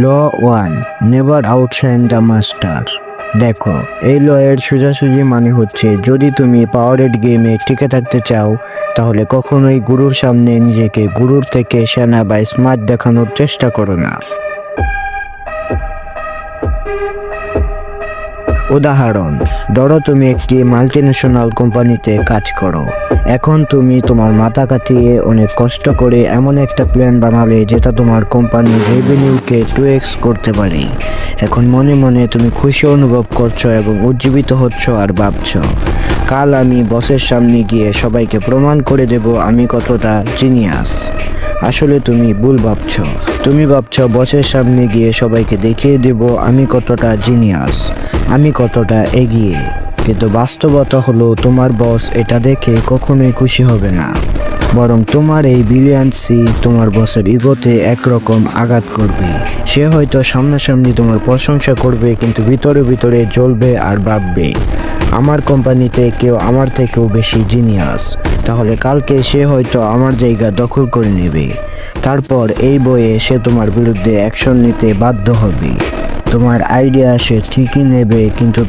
Law 1, never outshine the master. দেখো, এই ল এর সোজাসুজি মানে হচ্ছে, যদি তুমি পাওয়ারেড গেমে টিকে থাকতে চাও তাহলে কখনোই গুরুর সামনে নিজেকে গুরুর থেকে সেনা বা স্মার্ট দেখানোর চেষ্টা করো না। উদাহরণ, ধরো তুমি একটি মাল্টিন্যাশনাল কোম্পানিতে কাজ করো। এখন তুমি তোমার মাথা কাটিয়ে অনেক কষ্ট করে এমন একটা প্ল্যান বানালে যেটা তোমার কোম্পানির রেভিনিউকে 2x করতে পারে। এখন মনে মনে তুমি খুশি অনুভব করছো এবং উজ্জীবিত হচ্ছ আর ভাবছো, কাল আমি বসের সামনে গিয়ে সবাইকে প্রমাণ করে দেব আমি কতটা জিনিয়াস। আসলে তুমি ভুল ভাবছো। তুমি ভাবছো বসের সামনে গিয়ে সবাইকে দেখিয়ে দেব আমি কতটা জিনিয়াস, আমি কতটা এগিয়ে। কিন্তু বাস্তবতা হলো, তোমার বস এটা দেখে কখনোই খুশি হবে না, বরং তোমার এই ব্রিলিয়ান্সি তোমার বসের ইগোতে একরকম আঘাত করবে। সে হয়তো সামনাসামনি তোমার প্রশংসা করবে, কিন্তু ভিতরে ভিতরে জ্বলবে আর ভাববে, আমার কোম্পানিতে কেউ আমার থেকেও বেশি জিনিয়াস, তাহলে কালকে সে হয়তো আমার জায়গা দখল করে নেবে। তারপর এই বয়ে সে তোমার বিরুদ্ধে অ্যাকশন নিতে বাধ্য হবে। তোমার আইডিয়া সে ঠিকই নেবে, কিন্তু